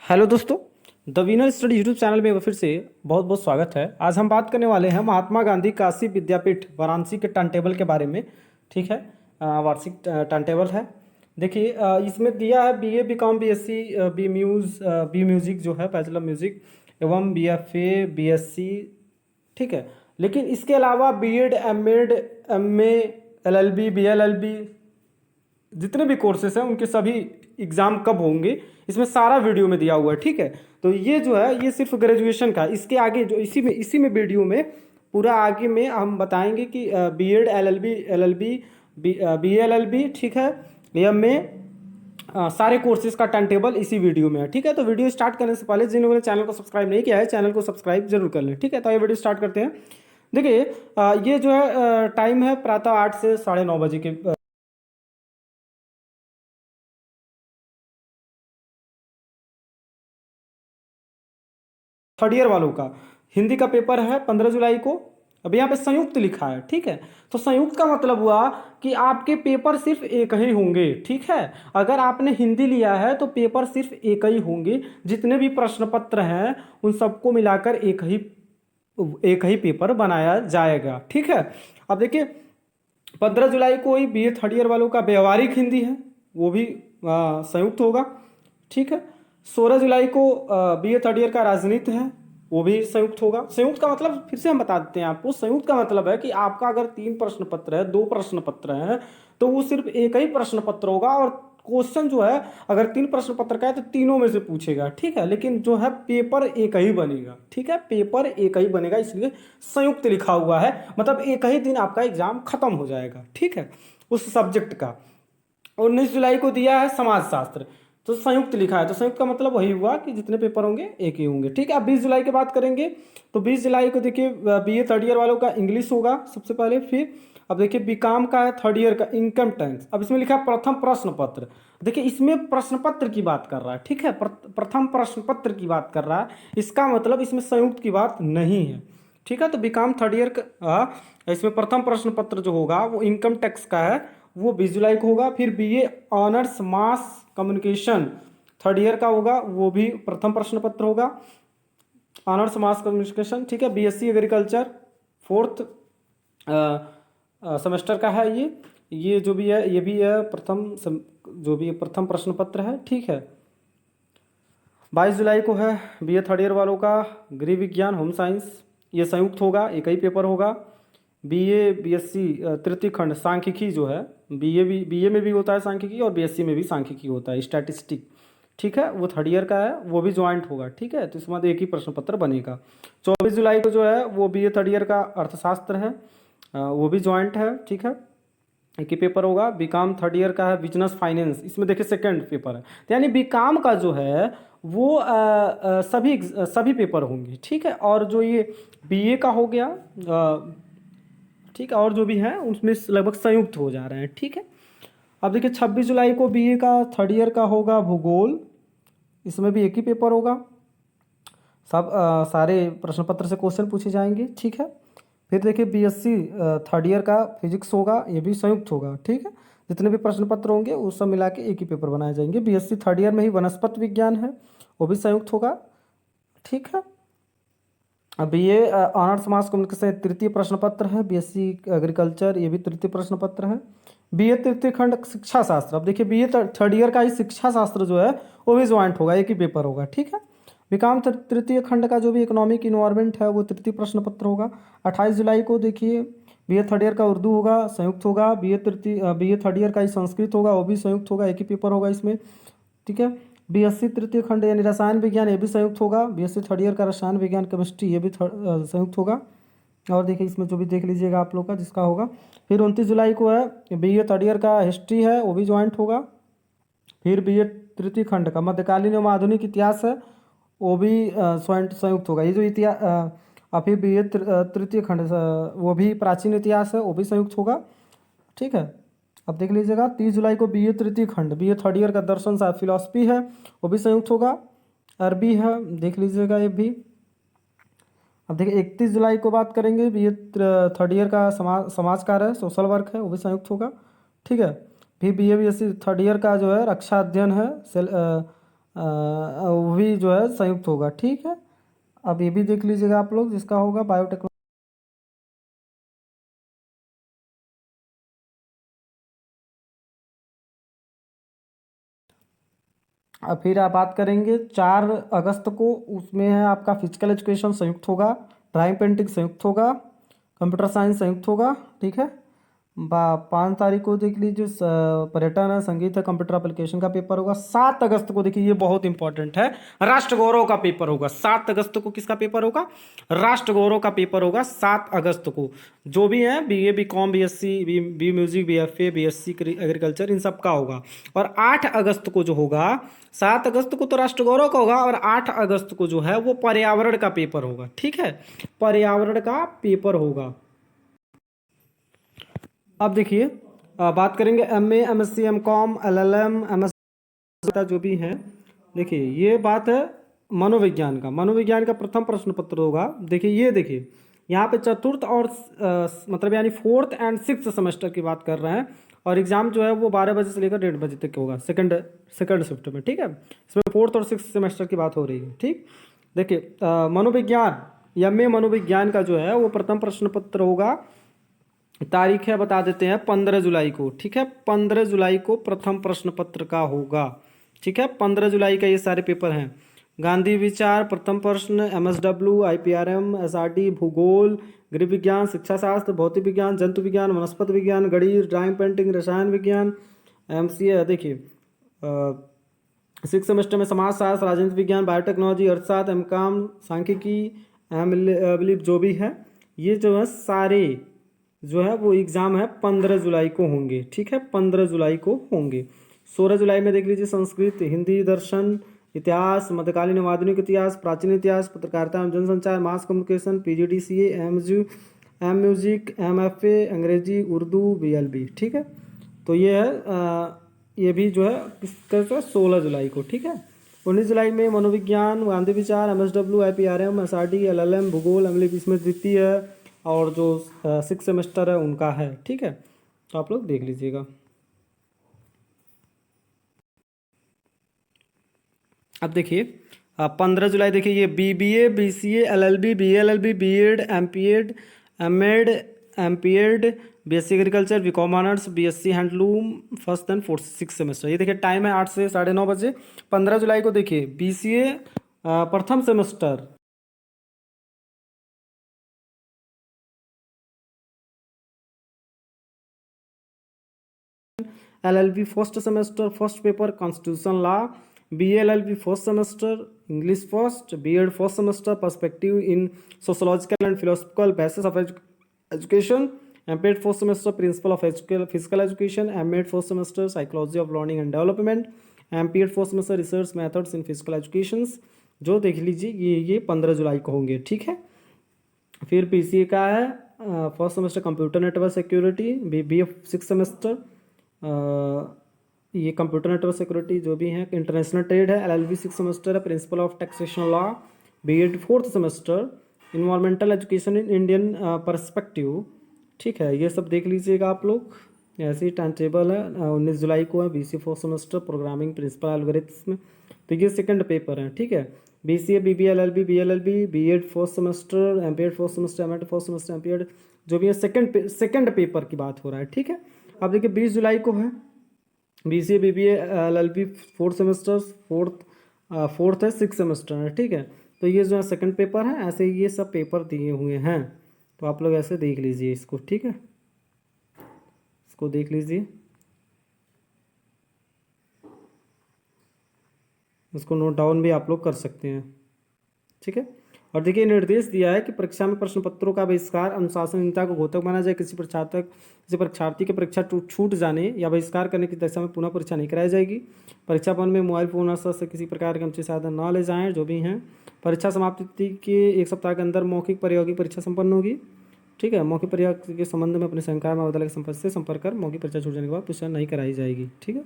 Hello दोस्तों, the winner study YouTube channel में फिर से बहुत बहुत स्वागत है। आज हम बात करने वाले हैं महात्मा गांधी काशी विद्यापीठ वाराणसी के टाइम टेबल के बारे में। ठीक है, वार्षिक टाइम टेबल है। देखिए, इसमें दिया है BA BCom BSc B music जो है बैचलर म्यूजिक एवं बीएफए बीएससी। ठीक है, लेकिन इसके अलावा BEd MEd MA LLB BLLB जितने भी कोर्सेस हैं उनके सभी एग्ज़ाम कब होंगे, इसमें सारा वीडियो में दिया हुआ है। ठीक है, तो ये जो है ये सिर्फ ग्रेजुएशन का। इसके आगे जो इसी में वीडियो में पूरा आगे में हम बताएंगे कि बीएड एलएलबी एलएलबी बीएलएलबी, ठीक है, एम में सारे कोर्सेज का टाइम टेबल इसी वीडियो में है। ठीक है, तो वीडियो स्टार्ट करने से पहले जिन लोगों ने चैनल को सब्सक्राइब नहीं किया है चैनल को सब्सक्राइब जरूर कर लें। ठीक है, तो ये वीडियो स्टार्ट करते हैं। देखिए, ये जो है टाइम है प्रातः 8 से 9:30 बजे के। थर्ड ईयर वालों का हिंदी का पेपर है 15 जुलाई को। अब यहाँ पे संयुक्त लिखा है। ठीक है, तो संयुक्त का मतलब हुआ कि आपके पेपर सिर्फ एक ही होंगे। ठीक है, अगर आपने हिंदी लिया है तो पेपर सिर्फ एक ही होंगे। जितने भी प्रश्न पत्र हैं उन सबको मिलाकर एक ही पेपर बनाया जाएगा। ठीक है, अब देखिए 15 जुलाई को ही बीए थर्ड ईयर वालों का व्यवहारिक हिंदी है, वो भी संयुक्त होगा। ठीक है, 16 जुलाई को बीए थर्ड ईयर का राजनीति है, वो भी संयुक्त होगा। संयुक्त का मतलब फिर से हम बता देते हैं आपको। संयुक्त का मतलब है कि आपका अगर 3 प्रश्न पत्र है, 2 प्रश्न पत्र हैं, तो वो सिर्फ एक ही प्रश्न पत्र होगा और क्वेश्चन जो है अगर 3 प्रश्न पत्र का है तो तीनों में से पूछेगा। ठीक है, लेकिन जो है पेपर एक ही बनेगा। ठीक है, पेपर एक ही बनेगा, इसलिए संयुक्त लिखा हुआ है। मतलब एक ही दिन आपका एग्जाम खत्म हो जाएगा। ठीक है, उस सब्जेक्ट का। 19 जुलाई को दिया है समाजशास्त्र, तो संयुक्त लिखा है, तो संयुक्त का मतलब वही हुआ कि जितने पेपर होंगे एक ही होंगे। ठीक है, अब 20 जुलाई की बात करेंगे तो 20 जुलाई को देखिए बीए थर्ड ईयर वालों का इंग्लिश होगा सबसे पहले। फिर अब देखिए बीकॉम का है थर्ड ईयर का इनकम टैक्स। अब इसमें लिखा है प्रथम प्रश्न पत्र। देखिए इसमें प्रश्न पत्र की बात कर रहा है। ठीक है, प्रथम प्रश्न पत्र की बात कर रहा है, इसका मतलब इसमें संयुक्त की बात नहीं है। ठीक है, तो बीकॉम थर्ड ईयर का इसमें प्रथम प्रश्न पत्र जो होगा वो इनकम टैक्स का है, वो 20 जुलाई को होगा। फिर BA honours mass communication third year का होगा, वो भी प्रथम प्रश्न पत्र होगा, ऑनर्स मास कम्युनिकेशन। ठीक है, बीएससी एग्रीकल्चर फोर्थ सेमेस्टर का है ये जो भी है ये भी है जो भी प्रथम प्रश्न पत्र है। ठीक है, 22 जुलाई को है बीए थर्ड ईयर वालों का गृह विज्ञान होम साइंस, ये संयुक्त होगा, एक ही पेपर होगा। बीए बीएससी तृतीय खंड सांख्यिकी जो है, बीए में भी होता है सांख्यिकी और बीएससी में भी सांख्यिकी होता है, स्टैटिस्टिक। ठीक है, वो थर्ड ईयर का है, वो भी ज्वाइंट होगा। ठीक है, तो इसके बाद एक ही प्रश्न पत्र बनेगा। 24 जुलाई को जो है वो बीए थर्ड ईयर का अर्थशास्त्र है, वो भी ज्वाइंट है। ठीक है, एक ही पेपर होगा। बीकॉम थर्ड ईयर का है बिजनेस फाइनेंस, इसमें देखिए सेकंड पेपर है, तो यानी बीकॉम का जो है वो सभी पेपर होंगे। ठीक है, और जो ये बीए का हो गया ठीक है, और जो भी है उसमें लगभग संयुक्त हो जा रहे हैं। ठीक है, अब देखिए 26 जुलाई को बीए का थर्ड ईयर का होगा भूगोल, इसमें भी एक ही पेपर होगा। सब सारे प्रश्न पत्र से क्वेश्चन पूछे जाएंगे। ठीक है, फिर देखिए बीएससी थर्ड ईयर का फिजिक्स होगा, ये भी संयुक्त होगा। ठीक है, जितने भी प्रश्न पत्र होंगे वो सब मिला के एक ही पेपर बनाए जाएंगे। बीएससी थर्ड ईयर में ही वनस्पति विज्ञान है, वो भी संयुक्त होगा। ठीक है, अब ये ऑनर्स मास कम्युनिकेशन तृतीय प्रश्न पत्र है। बीएससी एग्रीकल्चर ये भी तृतीय प्रश्न पत्र है। बीए तृतीय खंड शिक्षा शास्त्र, अब देखिए बीए थर्ड ईयर का ही शिक्षा शास्त्र जो है वो भी ज्वाइंट होगा, एक ही पेपर होगा। ठीक है, बीकॉम तृतीय खंड का जो भी इकोनॉमिक इन्वायरमेंट है वो तृतीय प्रश्न पत्र होगा। 28 जुलाई को देखिए बीए थर्ड ईयर का उर्दू होगा, संयुक्त होगा। बीए थर्ड ईयर का ही संस्कृत होगा, वो भी संयुक्त होगा, एक ही पेपर होगा इसमें। ठीक है, बीएससी तृतीय खंड यानी रसायन विज्ञान ये भी संयुक्त होगा। बीएससी थर्ड ईयर का रसायन विज्ञान केमिस्ट्री ये भी संयुक्त होगा। और देखिए इसमें जो भी देख लीजिएगा आप लोग का जिसका होगा। फिर 29 जुलाई को है बीए थर्ड ईयर का हिस्ट्री है, वो भी ज्वाइंट होगा। फिर बीए तृतीय खंड का मध्यकालीन एवं आधुनिक इतिहास है, वो भी संयुक्त होगा। ये जो इतिहास फिर बीए तृतीय खंड वो भी प्राचीन इतिहास है, वो भी संयुक्त होगा। ठीक है, अब देख लीजिएगा 30 जुलाई को बीए तृतीय खंड बीए थर्ड ईयर का दर्शन शास्त्र फिलॉसफी है, वो भी संयुक्त होगा। अरबी है, देख लीजिएगा ये भी। अब देखिए 31 जुलाई को बात करेंगे, बीए थर्ड ईयर का समाज कार्य है, सोशल वर्क है, वो भी संयुक्त होगा। ठीक है, फिर बीए बीएससी थर्ड ईयर का जो है रक्षा अध्ययन है, वो वो भी जो है संयुक्त होगा। ठीक है, अब ये भी देख लीजिएगा आप लोग, जिसका होगा बायोटेक्नोलॉजी। अब फिर आप बात करेंगे 4 अगस्त को, उसमें है आपका फिजिकल एजुकेशन संयुक्त होगा, ड्राइंग पेंटिंग संयुक्त होगा, कंप्यूटर साइंस संयुक्त होगा। ठीक है, 5 तारीख को देख लीजिए पर्यटन है, संगीत है, कंप्यूटर एप्लीकेशन का पेपर होगा। 7 अगस्त को देखिए, ये बहुत इंपॉर्टेंट है, राष्ट्र गौरव का पेपर होगा। 7 अगस्त को किसका पेपर होगा? राष्ट्र गौरव का पेपर होगा 7 अगस्त को। जो भी है BA, BCom, BSc, B music, BFA, BSc agriculture, इन सब का होगा। और 8 अगस्त को जो होगा, 7 अगस्त को तो राष्ट्र गौरव का होगा, और 8 अगस्त को जो है वो पर्यावरण का पेपर होगा। ठीक है, पर्यावरण का पेपर होगा। अब देखिए, बात करेंगे MA, MSc, MCom, LLM, MS जो भी है। देखिए, ये बात है मनोविज्ञान का। मनोविज्ञान का प्रथम प्रश्न पत्र होगा। देखिए, ये देखिए यहाँ पे चतुर्थ और मतलब यानी 4th एंड 6th सेमेस्टर की बात कर रहे हैं, और एग्जाम जो है वो 12 बजे से लेकर 1:30 बजे तक होगा, सेकंड शिफ्ट में। ठीक है, इसमें 4th और 6th सेमेस्टर की बात हो रही है। ठीक, देखिए मनोविज्ञान, एमए मनोविज्ञान का जो है वो प्रथम प्रश्न पत्र होगा। तारीख है बता देते हैं, 15 जुलाई को। ठीक है, 15 जुलाई को प्रथम प्रश्न पत्र का होगा। ठीक है, 15 जुलाई का ये सारे पेपर हैं। गांधी विचार प्रथम प्रश्न, एमएसडब्ल्यू, आईपीआरएम, एसआरटी, भूगोल, गृह विज्ञान, शिक्षा शास्त्र, भौतिक विज्ञान, जंतु विज्ञान, वनस्पति विज्ञान, गणित, ड्राइंग पेंटिंग, रसायन विज्ञान, एमसीए। देखिए 6th सेमेस्टर में समाजशास्त्र, राजनीति विज्ञान, बायोटेक्नोलॉजी, अर्थशास्त्र, एमकॉम, सांख्यिकी, एम जो भी है, ये जो है सारे जो है वो एग्ज़ाम है 15 जुलाई को होंगे। ठीक है, 15 जुलाई को होंगे। 16 जुलाई में देख लीजिए संस्कृत, हिंदी, दर्शन, इतिहास, मध्यकालीन एवं आधुनिक इतिहास, प्राचीन इतिहास, पत्रकारिता एवं जनसंचार, mass communication, PGDCA, M music, MFA, अंग्रेजी, उर्दू, बीएलबी। ठीक है, तो ये है ये भी जो है किसका, 16 जुलाई को। ठीक है, 19 जुलाई में मनोविज्ञान, गांधी विचार, एमएसडब्ल्यू, आईपीआरएम, एसआरटी, एलएलएम, भूगोल, इसमें द्वितीय है, और जो 6th सेमेस्टर है उनका है। ठीक है, तो आप लोग देख लीजिएगा। अब देखिए 15 जुलाई, देखिए ये BBA, BCA, LLB, BLLB, BEd, MPEd, MEd, MPEd, BSc agriculture, BCom honours, BSc handloom, first and 4th 6th semester. ये देखिए टाइम है 8 से 9:30 बजे। 15 जुलाई को देखिए बीसीए प्रथम semester, LLB first semester, first paper constitution law, BLLB first semester English first, BEd first semester perspective in sociological and philosophical basis of education, MPEd first semester principal of physical education, MEd first semester psychology of learning and development, MPEd first semester research methods in physical education. जो देख लीजिए ये 15 जुलाई को होंगे। ठीक है, फिर PCA का है first semester computer network security, BA 6th semester, ये कंप्यूटर नेटवर्क सिक्योरिटी जो भी है, इंटरनेशनल ट्रेड है, एलएलबी 6th सेमेस्टर है, principle of taxation law, BEd 4th semester, environmental education in Indian perspective. ठीक है, ये सब देख लीजिएगा आप लोग। ऐसे ही टाइम टेबल है। 19 जुलाई को है BC 4th semester programming principle algorithms में। तो ये सेकंड पेपर है। ठीक है, BCA, BBA, LLB, BLLB, BEd 4th semester, MPEd 4th semester, MEd 4th semester, MPEd जो भी है सेकंड पेपर की बात हो रहा है। ठीक है, अब देखिए 20 जुलाई को है BCA, BBA, LLB 4th semester, fourth है 6th सेमेस्टर है। ठीक है, तो ये जो है सेकंड पेपर है। ऐसे ये सब पेपर दिए हुए हैं, तो आप लोग ऐसे देख लीजिए इसको। ठीक है, इसको देख लीजिए, इसको नोट डाउन भी आप लोग कर सकते हैं। ठीक है, और देखिए निर्देश दिया है कि परीक्षा में प्रश्न पत्रों का बहिष्कार अनुशासनहीनता को घातक माना जाए। किसी परीक्षार्थी के परीक्षा छूट जाने या बहिष्कार करने की दशा में पुनः परीक्षा नहीं कराई जाएगी। परीक्षा भवन में मोबाइल फोन से किसी प्रकार के अनुचित साधन न ले जाएं, जो भी हैं। परीक्षा समाप्ति के 1 सप्ताह के अंदर मौखिक प्रायोगिक परीक्षा संपन्न होगी। ठीक है, मौखिक परीक्षा के संबंध में अपने संकाय में अवधालय के संपर्क कर मौखिक परीक्षा छूट जाने के बाद परीक्षा नहीं कराई जाएगी। ठीक है।